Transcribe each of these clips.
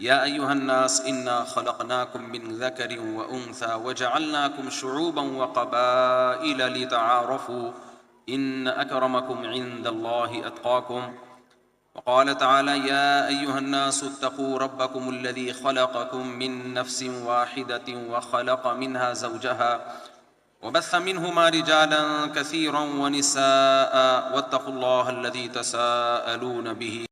یا ایھا الناس انا خلقناکم من ذکر وانثی وجعلناکم شعوبا وقبائل لتعارفوا ان اکرمکم عند اللہ اتقاکم وقال تعالی یا ایھا الناس اتقوا ربکم الذی خلقکم من نفس واحدۃ وخلق منها زوجها وبث منهما رجالا كثيرا ونساء واتقوا الله الذي تساءلون به.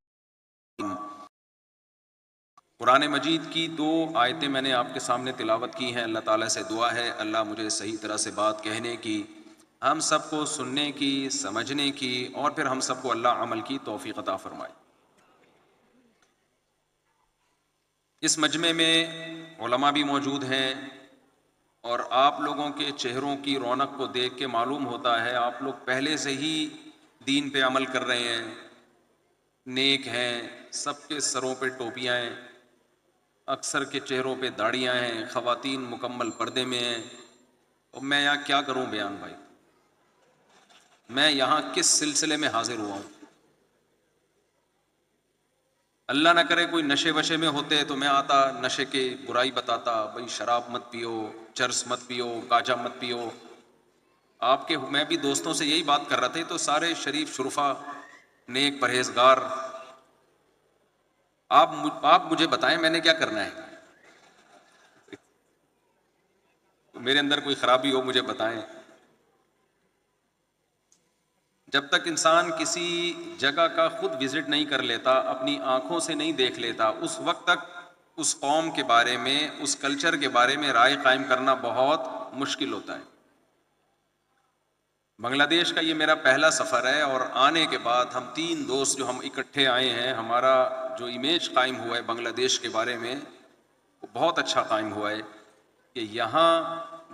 قرآن مجید کی 2 آیتیں میں نے آپ کے سامنے تلاوت کی ہیں. اللہ تعالیٰ سے دعا ہے اللہ مجھے صحیح طرح سے بات کہنے کی، ہم سب کو سننے کی، سمجھنے کی، اور پھر ہم سب کو اللہ عمل کی توفیق عطا فرمائے. اس مجمع میں علماء بھی موجود ہیں، اور آپ لوگوں کے چہروں کی رونق کو دیکھ کے معلوم ہوتا ہے آپ لوگ پہلے سے ہی دین پہ عمل کر رہے ہیں، نیک ہیں. سب کے سروں پہ ٹوپیاں ہیں، اکثر کے چہروں پہ داڑیاں ہیں، خواتین مکمل پردے میں ہیں. اور میں یہاں کیا کروں بیان بھائی، میں یہاں کس سلسلے میں حاضر ہوا ہوں؟ اللہ نہ کرے کوئی نشے وشے میں ہوتے تو میں آتا نشے کی برائی بتاتا، بھئی شراب مت پیو، چرس مت پیو، گاجا مت پیو. آپ کے میں بھی دوستوں سے یہی بات کر رہا تھا، تو سارے شریف شرفا نیک پرہیزگار. آپ مجھے بتائیں میں نے کیا کرنا ہے؟ میرے اندر کوئی خرابی ہو مجھے بتائیں. جب تک انسان کسی جگہ کا خود وزٹ نہیں کر لیتا، اپنی آنکھوں سے نہیں دیکھ لیتا، اس وقت تک اس قوم کے بارے میں، اس کلچر کے بارے میں رائے قائم کرنا بہت مشکل ہوتا ہے. بنگلہ دیش کا یہ میرا پہلا سفر ہے، اور آنے کے بعد ہم 3 دوست جو ہم اکٹھے آئے ہیں، ہمارا جو امیج قائم ہوا ہے بنگلہ دیش کے بارے میں وہ بہت اچھا قائم ہوا ہے کہ یہاں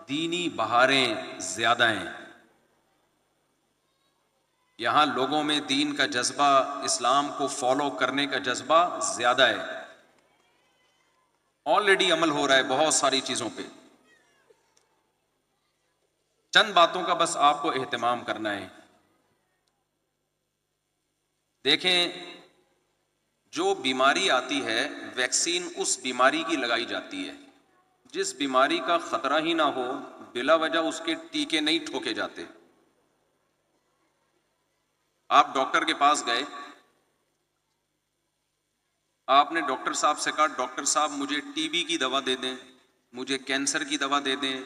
دینی بہاریں زیادہ ہیں. یہاں لوگوں میں دین کا جذبہ، اسلام کو فالو کرنے کا جذبہ زیادہ ہے. آلریڈی عمل ہو رہا ہے بہت ساری چیزوں پہ. چند باتوں کا بس آپ کو اہتمام کرنا ہے. دیکھیں، جو بیماری آتی ہے ویکسین اس بیماری کی لگائی جاتی ہے. جس بیماری کا خطرہ ہی نہ ہو بلا وجہ اس کے ٹیکے نہیں ٹھوکے جاتے. آپ ڈاکٹر کے پاس گئے، آپ نے ڈاکٹر صاحب سے کہا ڈاکٹر صاحب مجھے ٹی بی کی دوا دے دیں، مجھے کینسر کی دوا دے دیں،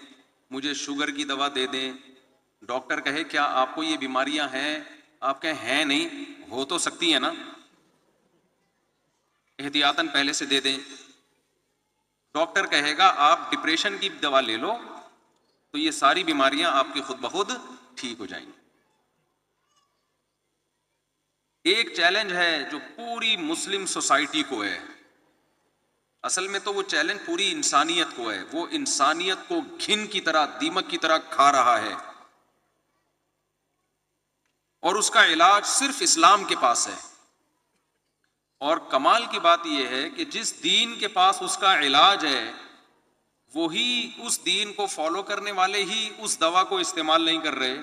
مجھے شوگر کی دوا دے دیں. ڈاکٹر کہے کیا آپ کو یہ بیماریاں ہیں؟ آپ کہیں ہیں نہیں، ہو تو سکتی ہیں نا، احتیاطاً پہلے سے دے دیں. ڈاکٹر کہے گا آپ ڈپریشن کی دوا لے لو تو یہ ساری بیماریاں آپ کی خود بخود ٹھیک ہو جائیں گی. ایک چیلنج ہے جو پوری مسلم سوسائٹی کو ہے، اصل میں تو وہ چیلنج پوری انسانیت کو ہے. وہ انسانیت کو گھن کی طرح، دیمک کی طرح کھا رہا ہے، اور اس کا علاج صرف اسلام کے پاس ہے. اور کمال کی بات یہ ہے کہ جس دین کے پاس اس کا علاج ہے وہی اس دین کو فالو کرنے والے ہی اس دوا کو استعمال نہیں کر رہے.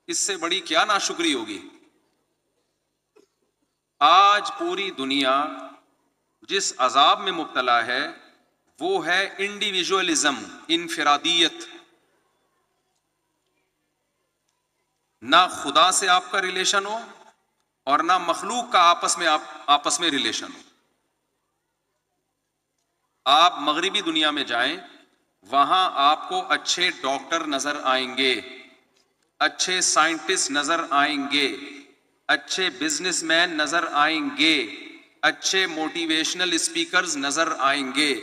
اس سے بڑی کیا ناشکری ہوگی. آج پوری دنیا جس عذاب میں مبتلا ہے وہ ہے انڈیویجولزم، انفرادیت. نہ خدا سے آپ کا ریلیشن ہو اور نہ مخلوق کا آپس میں ریلیشن ہو. آپ مغربی دنیا میں جائیں، وہاں آپ کو اچھے ڈاکٹر نظر آئیں گے، اچھے سائنٹسٹ نظر آئیں گے، اچھے بزنس مین نظر آئیں گے، اچھے موٹیویشنل اسپیکرز نظر آئیں گے،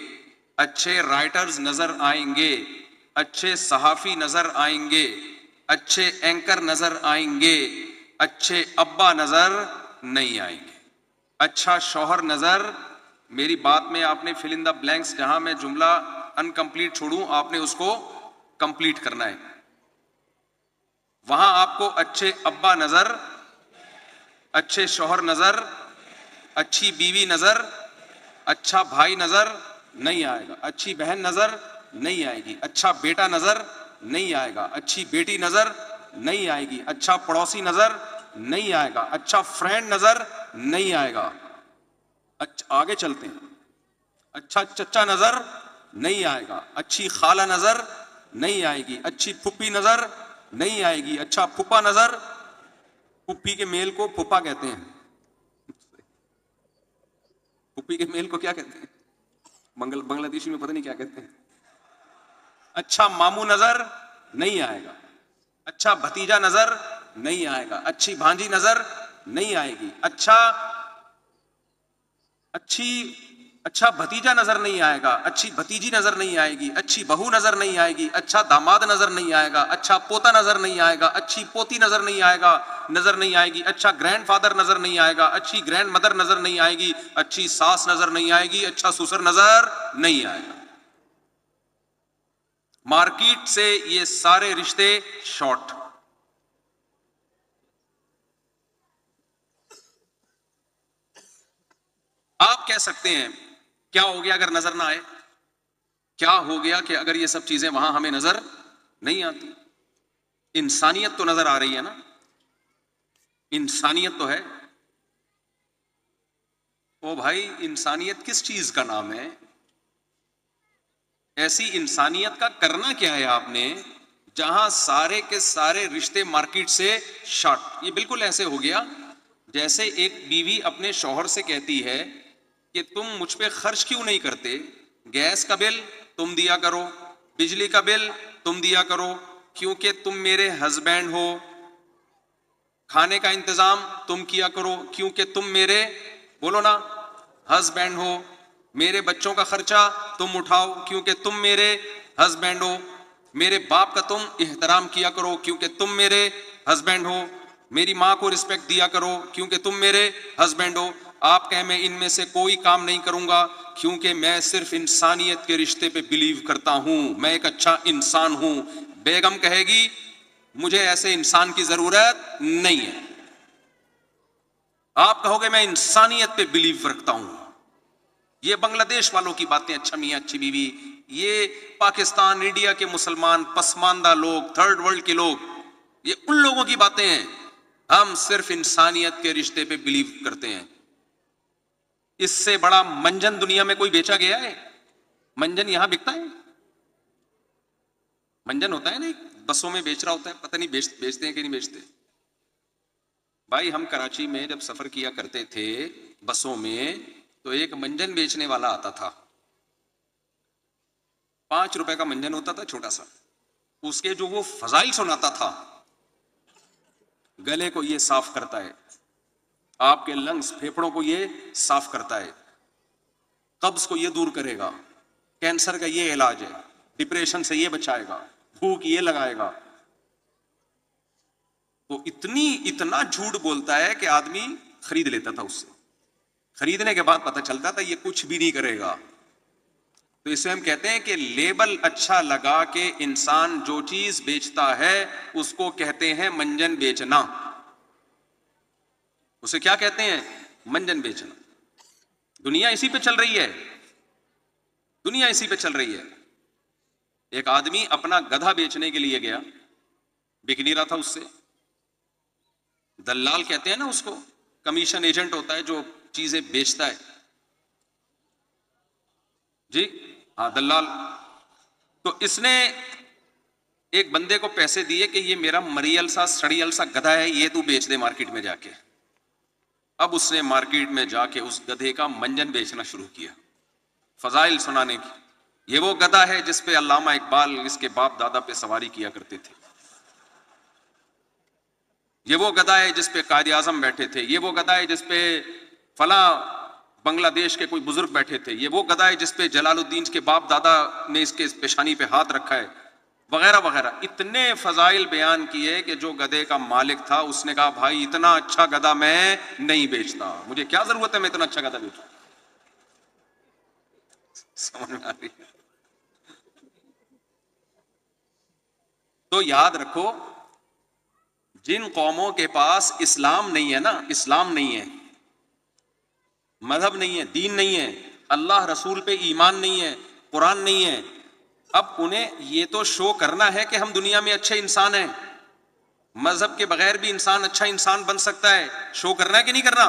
اچھے رائٹرز نظر آئیں گے، اچھے صحافی نظر آئیں گے، اچھے اینکر نظر آئیں گے. اچھے ابا نظر نہیں آئیں گے، اچھا شوہر نظر. میری بات میں آپ نے فل ان دا بلینکس، جہاں میں جملہ انکمپلیٹ چھوڑوں آپ نے اس کو کمپلیٹ کرنا ہے. وہاں آپ کو اچھے ابا نظر، اچھے شوہر نظر، اچھی بیوی نظر، اچھا بھائی نظر نہیں آئے گا، اچھی بہن نظر نہیں آئے گی، اچھا بیٹا نظر نہیں آئے گا، اچھی بیٹی نظر نہیں آئے گی، اچھا پڑوسی نظر نہیں آئے گا، اچھا فرینڈ نظر نہیں آئے گا. آگے چلتے ہیں. اچھا چچا نظر نہیں آئے گا، اچھی خالہ نظر نہیں آئے گی، اچھی پھپھی نظر نہیں آئے گی، اچھا پھپھا نظر، پھپھی کے میل کو پھپھا کہتے ہیں، پھپھی کے میل کو کیا کہتے ہیں بنگلہ دیشی میں پتہ نہیں کیا کہتے ہیں. اچھا ماموں نظر نہیں آئے گا، اچھا بھتیجا نظر نہیں آئے گا، اچھی بھانجی نظر نہیں آئے گی، اچھا بھتیجا نظر نہیں آئے گا، اچھی بھتیجی نظر نہیں آئے گی، اچھی بہو نظر نہیں آئے گی، اچھا داماد نظر نہیں آئے گا، اچھا پوتا نظر نہیں آئے گا، اچھی پوتی نظر نہیں آئے گی، اچھا گرینڈ فادر نظر نہیں آئے گا، اچھی گرینڈ مدر نظر نہیں آئے گی، اچھی ساس نظر نہیں آئے گی، اچھا سسر نظر نہیں آئے گا. مارکیٹ سے یہ سارے رشتے شارٹ. آپ کہہ سکتے ہیں کیا ہو گیا اگر نظر نہ آئے؟ کیا ہو گیا کہ اگر یہ سب چیزیں وہاں ہمیں نظر نہیں آتی؟ انسانیت تو نظر آ رہی ہے نا، انسانیت تو ہے. او بھائی انسانیت کس چیز کا نام ہے؟ ایسی انسانیت کا کرنا کیا ہے آپ نے جہاں سارے کے سارے رشتے مارکیٹ سے شارٹ؟ یہ بالکل ایسے ہو گیا جیسے ایک بیوی اپنے شوہر سے کہتی ہے کہ تم مجھ پہ خرچ کیوں نہیں کرتے؟ گیس کا بل تم دیا کرو، بجلی کا بل تم دیا کرو، کیونکہ تم میرے ہسبینڈ ہو. کھانے کا انتظام تم کیا کرو کیونکہ تم میرے، بولو نا، ہسبینڈ ہو. میرے بچوں کا خرچہ تم اٹھاؤ کیونکہ تم میرے ہسبینڈ ہو. میرے باپ کا تم احترام کیا کرو کیونکہ تم میرے ہسبینڈ ہو. میری ماں کو رسپیکٹ دیا کرو کیونکہ تم میرے ہسبینڈ ہو. آپ کہیں میں ان میں سے کوئی کام نہیں کروں گا کیونکہ میں صرف انسانیت کے رشتے پہ بلیو کرتا ہوں، میں ایک اچھا انسان ہوں. بیگم کہے گی مجھے ایسے انسان کی ضرورت نہیں ہے. آپ کہو گے میں انسانیت پہ بلیو رکھتا ہوں. یہ بنگلہ دیش والوں کی باتیں، اچھا میاں اچھی بیوی. یہ پاکستان انڈیا کے مسلمان پسماندہ لوگ، تھرڈ ورلڈ کے لوگ، یہ ان لوگوں کی باتیں ہیں. ہم صرف انسانیت کے رشتے پہ بلیو کرتے ہیں. اس سے بڑا منجن دنیا میں کوئی بیچا گیا ہے؟ منجن یہاں بکتا ہے؟ منجن ہوتا ہے نا، بسوں میں بیچ رہا ہوتا ہے، پتہ نہیں بیچتے ہیں کہ نہیں بیچتے. بھائی ہم کراچی میں جب سفر کیا کرتے تھے بسوں میں تو ایک منجن بیچنے والا آتا تھا. 5 روپے کا منجن ہوتا تھا چھوٹا سا. اس کے جو وہ فضائل سناتا تھا، گلے کو یہ صاف کرتا ہے، آپ کے لنگس پھیپھڑوں کو یہ صاف کرتا ہے، قبض کو یہ دور کرے گا، کینسر کا یہ علاج ہے، ڈپریشن سے یہ بچائے گا، بھوک یہ لگائے گا. تو اتنا جھوٹ بولتا ہے کہ آدمی خرید لیتا تھا اس سے. خریدنے کے بعد پتہ چلتا تھا یہ کچھ بھی نہیں کرے گا. تو اسے ہم کہتے ہیں کہ لیبل اچھا لگا کے انسان جو چیز بیچتا ہے اس کو کہتے ہیں منجن بیچنا. اسے کیا کہتے ہیں؟ منجن بیچنا. دنیا اسی پہ چل رہی ہے، دنیا اسی پہ چل رہی ہے. ایک آدمی اپنا گدھا بیچنے کے لیے گیا، بک نہیں رہا تھا اس سے. دلال کہتے ہیں نا اس کو، کمیشن ایجنٹ ہوتا ہے جو چیزیں بیچتا ہے. جی ہاں دلال. تو اس نے ایک بندے کو پیسے دیے کہ یہ میرا مریل سا سڑیل سا گدھا ہے، یہ تو بیچ دے مارکیٹ میں جا کے. اب اس نے مارکیٹ میں جا کے اس گدھے کا منجن بیچنا شروع کیا، فضائل سنانے کی. یہ وہ گدھا ہے جس پہ علامہ اقبال اس کے باپ دادا پہ سواری کیا کرتے تھے. یہ وہ گدھا ہے جس پہ قائد اعظم بیٹھے تھے. یہ وہ گدھا ہے جس پہ فلاں بنگلہ دیش کے کوئی بزرگ بیٹھے تھے. یہ وہ گدھا ہے جس پہ جلال الدین کے باپ دادا نے اس کے پیشانی پہ ہاتھ رکھا ہے، وغیرہ وغیرہ. اتنے فضائل بیان کیے کہ جو گدھے کا مالک تھا اس نے کہا بھائی اتنا اچھا گدھا میں نہیں بیچتا، مجھے کیا ضرورت ہے میں اتنا اچھا گدھا بیچوں. سمجھ میں آ رہی ہے؟ تو یاد رکھو جن قوموں کے پاس اسلام نہیں ہے نا، اسلام نہیں ہے، مذہب نہیں ہے، دین نہیں ہے، اللہ رسول پہ ایمان نہیں ہے، قرآن نہیں ہے، اب انہیں یہ تو شو کرنا ہے کہ ہم دنیا میں اچھے انسان ہیں. مذہب کے بغیر بھی انسان اچھا انسان بن سکتا ہے. شو کرنا ہے کہ نہیں کرنا؟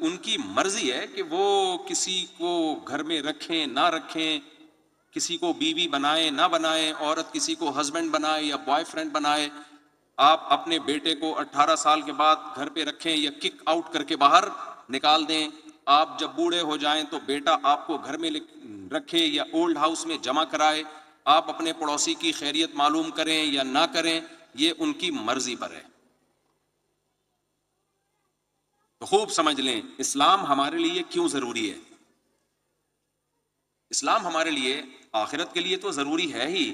ان کی مرضی ہے کہ وہ کسی کو گھر میں رکھیں نہ رکھیں، کسی کو بیوی بنائیں نہ بنائیں، عورت کسی کو ہسبینڈ بنائے یا بوائے فرینڈ بنائے۔ آپ اپنے بیٹے کو 18 سال کے بعد گھر پہ رکھیں یا کک آؤٹ کر کے باہر نکال دیں۔ آپ جب بوڑھے ہو جائیں تو بیٹا آپ کو گھر میں رکھے یا اولڈ ہاؤس میں جمع کرائے۔ آپ اپنے پڑوسی کی خیریت معلوم کریں یا نہ کریں، یہ ان کی مرضی پر ہے۔ تو خوب سمجھ لیں اسلام ہمارے لیے کیوں ضروری ہے۔ اسلام ہمارے لیے آخرت کے لیے تو ضروری ہے ہی،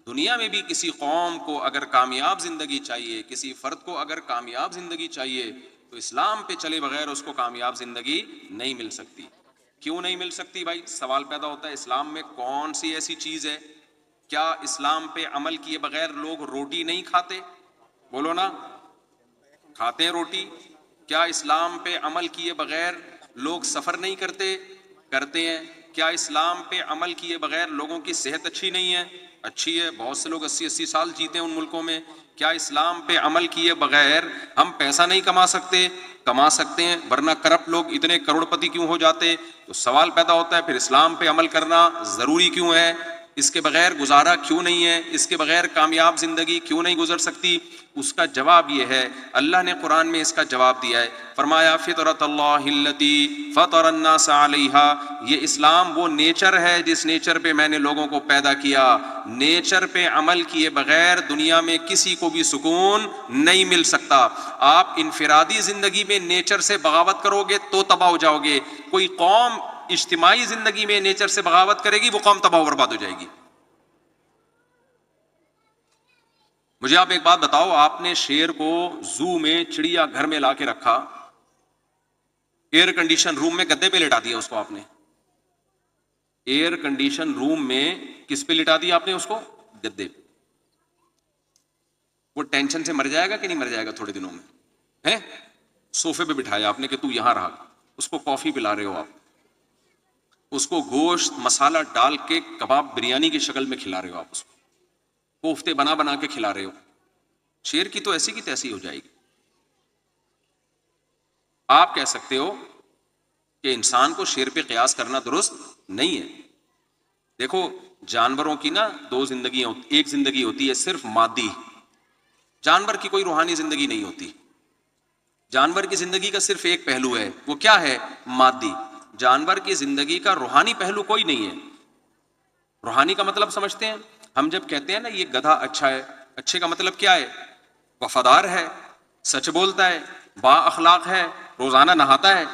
دنیا میں بھی کسی قوم کو اگر کامیاب زندگی چاہیے، کسی فرد کو اگر کامیاب زندگی چاہیے تو اسلام پہ چلے بغیر اس کو کامیاب زندگی نہیں مل سکتی۔ کیوں نہیں مل سکتی بھائی؟ سوال پیدا ہوتا ہے اسلام میں کون سی ایسی چیز ہے؟ کیا اسلام پہ عمل کیے بغیر لوگ روٹی نہیں کھاتے؟ بولو نا، کھاتے ہیں روٹی۔ کیا اسلام پہ عمل کیے بغیر لوگ سفر نہیں کرتے؟ کرتے ہیں۔ کیا اسلام پہ عمل کیے بغیر لوگوں کی صحت اچھی نہیں ہے؟ اچھی ہے، بہت سے لوگ 80 سال جیتے ہیں ان ملکوں میں۔ کیا اسلام پہ عمل کیے بغیر ہم پیسہ نہیں کما سکتے؟ کما سکتے ہیں، ورنہ کرپٹ لوگ اتنے کروڑ پتی کیوں ہو جاتے؟ تو سوال پیدا ہوتا ہے پھر اسلام پہ عمل کرنا ضروری کیوں ہے؟ اس کے بغیر گزارا کیوں نہیں ہے؟ اس کے بغیر کامیاب زندگی کیوں نہیں گزر سکتی؟ اس کا جواب یہ ہے، اللہ نے قرآن میں اس کا جواب دیا ہے، فرمایا فطرت اللہ التی فطر الناس علیہا، یہ اسلام وہ نیچر ہے جس نیچر پہ میں نے لوگوں کو پیدا کیا۔ نیچر پہ عمل کیے بغیر دنیا میں کسی کو بھی سکون نہیں مل سکتا۔ آپ انفرادی زندگی میں نیچر سے بغاوت کرو گے تو تباہ ہو جاؤ گے۔ کوئی قوم اجتماعی زندگی میں نیچر سے بغاوت کرے گی، وہ قوم تباہ و برباد ہو جائے گی۔ مجھے آپ ایک بات بتاؤ، آپ نے شیر کو زو میں چڑیا گھر میں لا کے رکھا، ایئر کنڈیشن روم میں گدے پہ لٹا دیا اس کو آپ نے۔ ایئر کنڈیشن روم میں کس پہ لٹا دیا آپ نے اس کو؟ گدے پہ۔ وہ ٹینشن سے مر جائے گا کہ نہیں مر جائے گا تھوڑے دنوں میں؟ ہیں صوفے پہ بٹھایا آپ نے کہ تو یہاں رہا، اس کو کافی پلا رہے ہو آپ، اس کو گوشت مسالہ ڈال کے کباب بریانی کی شکل میں کھلا رہے ہو، آپ اس کو کوفتے بنا بنا کے کھلا رہے ہو۔ شیر کی تو ایسی کی تیسی ہو جائے گی۔ آپ کہہ سکتے ہو کہ انسان کو شیر پہ قیاس کرنا درست نہیں ہے۔ دیکھو جانوروں کی نا دو زندگیاں ہوتی، ایک زندگی ہوتی ہے صرف مادی، جانور کی کوئی روحانی زندگی نہیں ہوتی۔ جانور کی زندگی کا صرف ایک پہلو ہے، وہ کیا ہے؟ مادی۔ جانور کی زندگی کا روحانی پہلو کوئی نہیں ہے۔ روحانی کا مطلب سمجھتے ہیں ہم جب کہتے ہیں نا یہ گدھا اچھا ہے، اچھے کا مطلب کیا ہے؟ وفادار ہے، سچ بولتا ہے، با اخلاق ہے، روزانہ نہاتا ہے،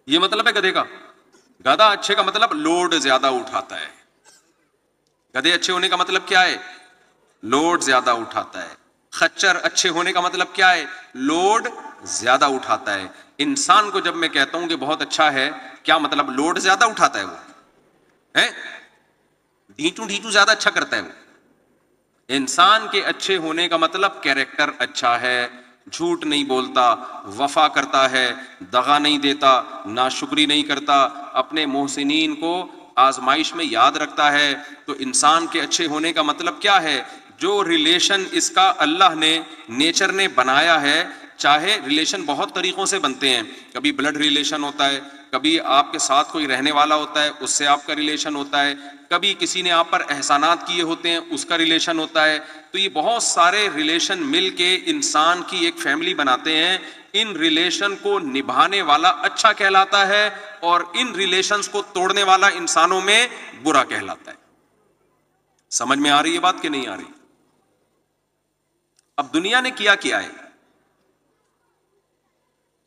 یہ مطلب ہے گدھے کا۔ گدھا اچھے کا مطلب لوڈ زیادہ اٹھاتا ہے۔ گدھے اچھے ہونے کا مطلب کیا ہے؟ لوڈ زیادہ اٹھاتا ہے۔ خچر اچھے ہونے کا مطلب کیا ہے؟ لوڈ زیادہ اٹھاتا ہے۔ انسان کو جب میں کہتا ہوں کہ بہت اچھا ہے، کیا مطلب؟ لوڈ زیادہ اٹھاتا ہے، وہ ہے ڈھیچو ڈھیچو زیادہ اچھا کرتا ہے وہ۔ انسان کے اچھے ہونے کا مطلب کیریکٹر اچھا ہے، جھوٹ نہیں بولتا، وفا کرتا ہے، دغا نہیں دیتا، ناشکری نہیں کرتا، اپنے محسنین کو آزمائش میں یاد رکھتا ہے۔ تو انسان کے اچھے ہونے کا مطلب کیا ہے؟ جو ریلیشن اس کا اللہ نے، نیچر نے بنایا ہے، چاہے ریلیشن بہت طریقوں سے بنتے ہیں، کبھی بلڈ ریلیشن ہوتا ہے، کبھی آپ کے ساتھ کوئی رہنے والا ہوتا ہے اس سے آپ کا ریلیشن ہوتا ہے، کبھی کسی نے آپ پر احسانات کیے ہوتے ہیں اس کا ریلیشن ہوتا ہے۔ تو یہ بہت سارے ریلیشن مل کے انسان کی ایک فیملی بناتے ہیں۔ ان ریلیشن کو نبھانے والا اچھا کہلاتا ہے اور ان ریلیشنز کو توڑنے والا انسانوں میں برا کہلاتا ہے۔ سمجھ میں آ رہی ہے بات کہ نہیں آ رہی؟ اب دنیا نے کیا ہے؟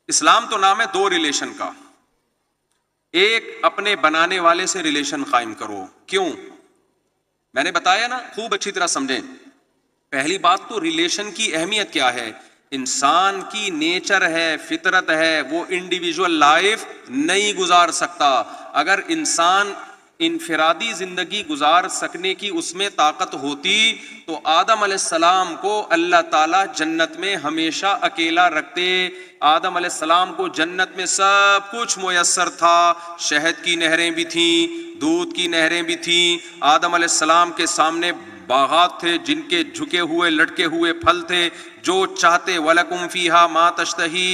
اسلام تو نام ہے دو ریلیشن کا، ایک اپنے بنانے والے سے ریلیشن قائم کرو۔ کیوں؟ میں نے بتایا نا، خوب اچھی طرح سمجھیں۔ پہلی بات تو ریلیشن کی اہمیت کیا ہے؟ انسان کی نیچر ہے، فطرت ہے، وہ انڈیویجول لائف نہیں گزار سکتا۔ اگر انسان انفرادی زندگی گزار سکنے کی اس میں طاقت ہوتی تو آدم علیہ السلام کو اللہ تعالیٰ جنت میں ہمیشہ اکیلا رکھتے۔ آدم علیہ السلام کو جنت میں سب کچھ میسر تھا، شہد کی نہریں بھی تھیں، دودھ کی نہریں بھی تھیں۔ آدم علیہ السلام کے سامنے باغات تھے جن کے جھکے ہوئے لٹکے ہوئے پھل تھے، جو چاہتے وَلَكُمْ فِيهَا مَا تَشْتَهِي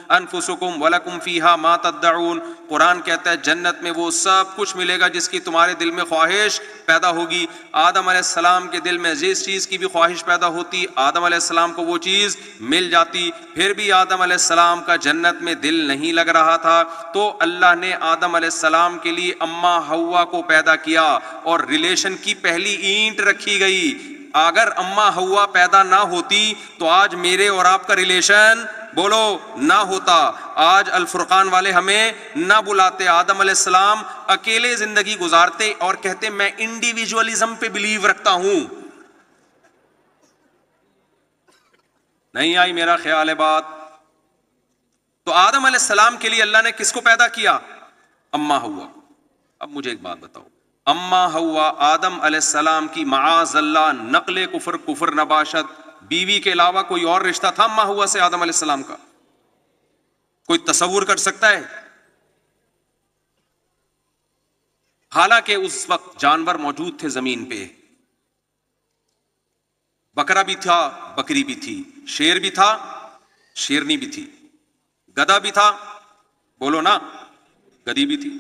أَنفُسُكُمْ وَلَكُمْ فِيهَا مَا تَدَّعُونَ. قرآن کہتا ہے جنت میں وہ سب کچھ ملے گا جس کی تمہارے دل میں خواہش پیدا ہوگی. آدم علیہ السلام کے دل میں جس چیز کی بھی خواہش پیدا ہوتی آدم علیہ السلام کو وہ چیز مل جاتی. پھر بھی آدم علیہ السلام کا جنت میں دل نہیں لگ رہا تھا تو اللہ نے آدم علیہ السلام کے لیے اماں حوا کو پیدا کیا اور ریلیشن کی پہلی اینٹ رکھی گئی. اگر اماں حوا پیدا نہ ہوتی تو آج میرے اور آپ کا ریلیشن بولو نہ ہوتا. آج الفرقان والے ہمیں نہ بلاتے. آدم علیہ السلام اکیلے زندگی گزارتے اور کہتے میں انڈیویجولزم پہ بلیو رکھتا ہوں. نہیں آئی میرا خیال ہے بات. تو آدم علیہ السلام کے لیے اللہ نے کس کو پیدا کیا؟ اماں حوا. اب مجھے ایک بات بتاؤ, اماں حوا آدم علیہ السلام کی معاذ اللہ نقل کفر نباشت بیوی کے علاوہ کوئی اور رشتہ تھا اماں حوا سے آدم علیہ السلام کا؟ کوئی تصور کر سکتا ہے؟ حالانکہ اس وقت جانور موجود تھے زمین پہ, بکرا بھی تھا بکری بھی تھی, شیر بھی تھا شیرنی بھی تھی, گدھا بھی تھا بولو نا گدھی بھی تھی,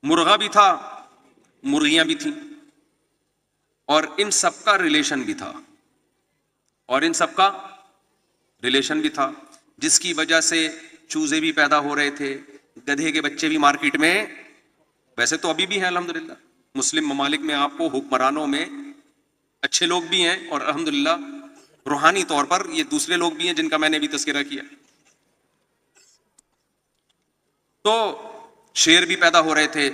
مرغا بھی تھا مرغیاں بھی تھیں, اور ان سب کا ریلیشن بھی تھا بھی تھا جس کی وجہ سے چوزے بھی پیدا ہو رہے تھے, گدھے کے بچے بھی مارکیٹ میں, ویسے تو ابھی بھی ہیں الحمدللہ مسلم ممالک میں آپ کو حکمرانوں میں اچھے لوگ بھی ہیں اور الحمدللہ روحانی طور پر یہ دوسرے لوگ بھی ہیں جن کا میں نے بھی تذکرہ کیا. تو شیر بھی پیدا ہو رہے تھے.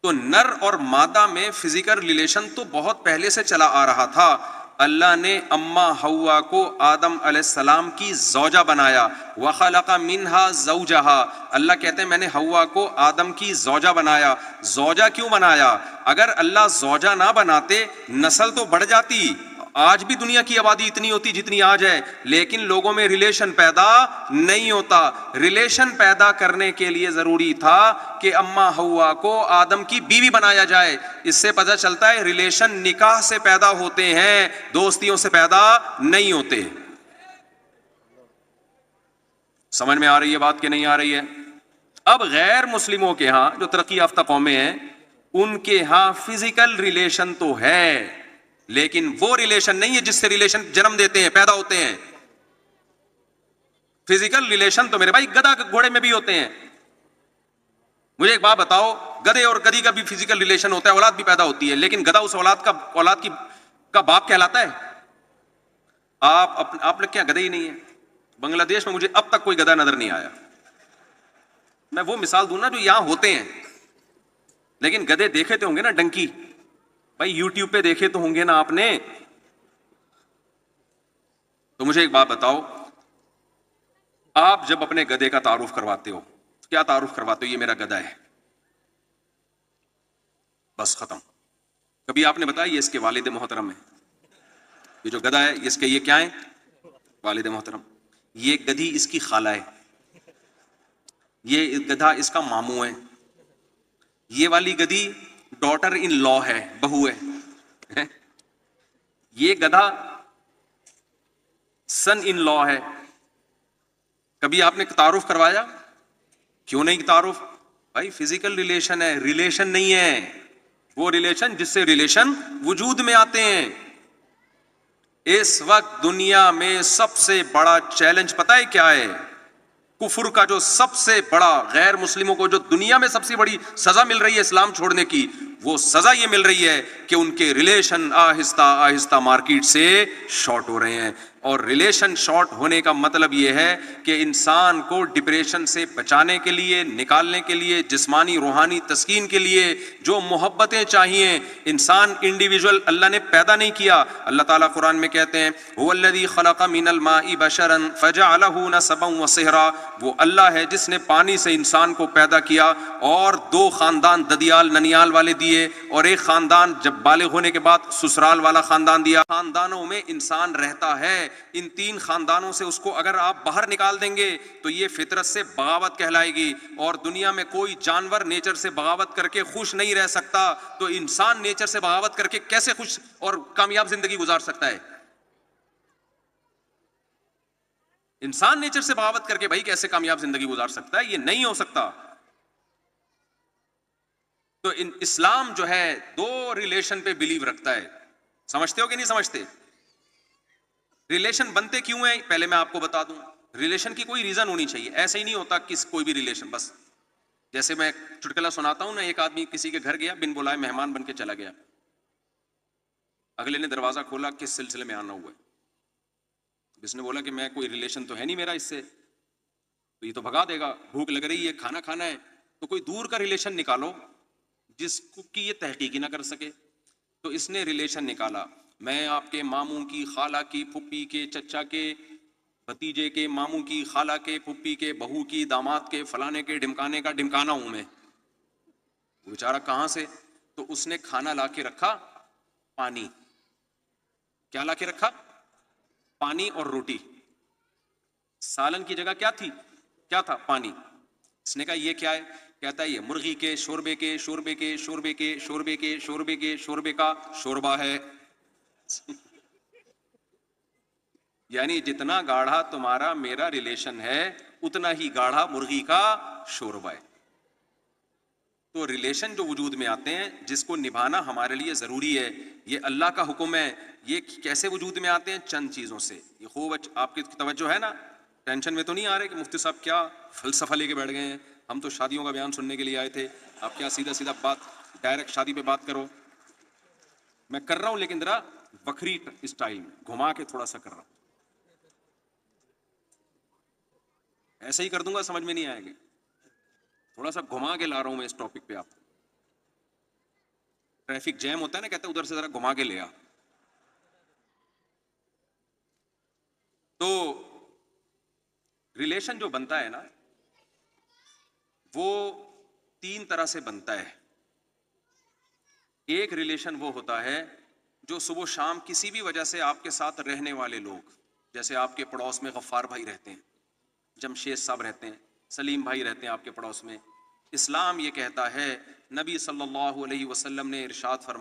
تو نر اور مادہ میں فزیکل ریلیشن تو بہت پہلے سے چلا آ رہا تھا. اللہ نے اماں حوا کو آدم علیہ السلام کی زوجہ بنایا. وَخَلَقَ مِنْهَا زَوْجَهَا. اللہ کہتے ہیں میں نے حوا کو آدم کی زوجہ بنایا. زوجہ کیوں بنایا؟ اگر اللہ زوجہ نہ بناتے نسل تو بڑھ جاتی. آج بھی دنیا کی آبادی اتنی ہوتی جتنی آج ہے, لیکن لوگوں میں ریلیشن پیدا نہیں ہوتا. ریلیشن پیدا کرنے کے لیے ضروری تھا کہ اماں حوا کو آدم کی بیوی بنایا جائے. اس سے پتہ چلتا ہے ریلیشن نکاح سے پیدا ہوتے ہیں, دوستیوں سے پیدا نہیں ہوتے. سمجھ میں آ رہی ہے بات کہ نہیں آ رہی ہے؟ اب غیر مسلموں کے ہاں جو ترقی یافتہ قومیں ہیں ان کے ہاں فزیکل ریلیشن تو ہے, لیکن وہ ریلیشن نہیں ہے جس سے ریلیشن جنم دیتے ہیں پیدا ہوتے ہیں. فزیکل ریلیشن تو میرے بھائی گدھا گھوڑے میں بھی ہوتے ہیں. مجھے ایک بات بتاؤ, گدھے اور گدھی کا بھی فزیکل ریلیشن ہوتا ہے, اولاد بھی پیدا ہوتی ہے, لیکن گدھا اس اولاد کا باپ کہلاتا ہے؟ آپ لوگ کیا گدھے ہی نہیں ہیں؟ بنگلہ دیش میں مجھے اب تک کوئی گدھا نظر نہیں آیا. میں وہ مثال دوں نا جو یہاں ہوتے ہیں, لیکن گدھے دیکھے تو ہوں گے نا ڈنکی, بھائی یوٹیوب پہ دیکھے تو ہوں گے نا آپ نے. تو مجھے ایک بات بتاؤ, آپ جب اپنے گدھے کا تعارف کرواتے ہو کیا تعارف کرواتے ہو؟ یہ میرا گدھا ہے, بس ختم. کبھی آپ نے بتایا یہ اس کے والد محترم ہے, یہ جو گدھا ہے اس کے یہ کیا ہے؟ والد محترم. یہ گدھی اس کی خالہ ہے, یہ گدھا اس کا ماموں ہے, یہ والی گدھی ڈاٹر ان لا ہے, بہو ہے, یہ گدھا سن ان لا ہے. کبھی آپ نے تعارف کروایا؟ کیوں نہیں تعارف؟ بھائی فزیکل ریلیشن ہے, ریلیشن نہیں ہے وہ ریلیشن جس سے ریلیشن وجود میں آتے ہیں. اس وقت دنیا میں سب سے بڑا چیلنج پتہ ہے کیا ہے؟ کفر کا جو سب سے بڑا, غیر مسلموں کو جو دنیا میں سب سے بڑی سزا مل رہی ہے اسلام چھوڑنے کی, وہ سزا یہ مل رہی ہے کہ ان کے ریلیشن آہستہ آہستہ مارکیٹ سے شارٹ ہو رہے ہیں. اور ریلیشن شارٹ ہونے کا مطلب یہ ہے کہ انسان کو ڈپریشن سے بچانے کے لیے, نکالنے کے لیے, جسمانی روحانی تسکین کے لیے جو محبتیں چاہیے, انسان انڈیویجول اللہ نے پیدا نہیں کیا. اللہ تعالیٰ قرآن میں کہتے ہیں هو الذی خلق من الماء بشرا فجعلہ نسبا وصہرا. وہ اللہ ہے جس نے پانی سے انسان کو پیدا کیا اور دو خاندان ددیال ننیال والے دیے, اور ایک خاندان جب بالغ ہونے کے بعد سسرال والا خاندان دیا. خاندانوں میں انسان رہتا ہے, ان تین خاندانوں سے اس کو اگر آپ باہر نکال دیں گے تو یہ فطرت سے بغاوت کہلائے گی. اور دنیا میں کوئی جانور نیچر سے بغاوت کر کے خوش نہیں رہ سکتا, تو انسان نیچر سے بغاوت کر کے کیسے خوش اور کامیاب زندگی گزار سکتا ہے؟ انسان نیچر سے بغاوت کر کے بھائی کیسے کامیاب زندگی گزار سکتا ہے؟ یہ نہیں ہو سکتا. تو اسلام جو ہے دو ریلیشن پہ بلیو رکھتا ہے. سمجھتے ہو کہ نہیں سمجھتے؟ ریلیشن بنتے کیوں ہیں پہلے میں آپ کو بتا دوں. ریلیشن کی کوئی ریزن ہونی چاہیے. ایسے ہی نہیں ہوتا کوئی بھی ریلیشن بس جیسے میں چٹکلا سناتا ہوں نا، ایک آدمی کسی کے گھر گیا، بن بلائے مہمان بن کے چلا گیا. اگلے نے دروازہ کھولا، کس سلسلے میں آنا ہوا ہے؟ جس نے بولا کہ میں کوئی ریلیشن تو ہے نہیں میرا اس سے، تو یہ تو بھگا دے گا. بھوک لگ رہی ہے، کھانا کھانا ہے، تو کوئی دور کا ریلیشن نکالو جس کی یہ تحقیق ہی نہ کر سکے. تو اس نے ریلیشن نکالا، میں آپ کے ماموں کی، خالہ کی، پھپھی کے، چچا کے، بھتیجے کے، ماموں کی، خالہ کے، پھپھی کے، بہو کی، داماد کے، فلانے کے، ڈمکانے کا ڈمکانا ہوں میں. وہ بیچارہ کہاں سے؟ تو اس نے کھانا لا کے رکھا، پانی. کیا لا کے رکھا؟ پانی اور روٹی. سالن کی جگہ کیا تھی؟ کیا تھا؟ پانی. اس نے کہا یہ کیا ہے؟ کہتا ہے یہ مرغی کے شوربے کے شوربے کے شوربے کے شوربے کے شوربے کے شوربے کا شوربہ ہے. یعنی جتنا گاڑھا تمہارا میرا ریلیشن ہے اتنا ہی گاڑھا مرغی کا شوربہ ہے. تو ریلیشن جو وجود میں آتے ہیں جس کو نبھانا ہمارے لیے ضروری ہے، یہ اللہ کا حکم ہے. یہ کیسے وجود میں آتے ہیں؟ چند چیزوں سے. یہ خوب آپ کی توجہ ہے نا؟ ٹینشن میں تو نہیں آ رہے کہ مفتی صاحب کیا فلسفہ لے کے بیٹھ گئے ہیں؟ ہم تو شادیوں کا بیان سننے کے لیے آئے تھے، آپ کیا سیدھا سیدھا بات ڈائریکٹ شادی پہ بات کرو. میں کر رہا ہوں لیکن ذرا بکری اسٹائل میں گھما کے تھوڑا سا کر رہا ہوں. ایسے ہی کر دوں گا سمجھ میں نہیں آئے گا. تھوڑا سا گھما کے لا رہا ہوں میں اس ٹاپک پہ. آپ ٹریفک جیم ہوتا ہے نا، کہتے ہیں ادھر سے ذرا گھما کے لے آ. تو ریلیشن جو بنتا ہے نا وہ تین طرح سے بنتا ہے. ایک ریلیشن وہ ہوتا ہے جو صبح و شام کسی بھی وجہ سے آپ کے ساتھ رہنے والے لوگ، جیسے آپ کے پڑوس میں غفار بھائی رہتے ہیں، جمشید صاحب رہتے ہیں، سلیم بھائی رہتے ہیں آپ کے پڑوس میں. اسلام یہ کہتا ہے، نبی صلی اللہ علیہ وسلم نے ارشاد فرمایا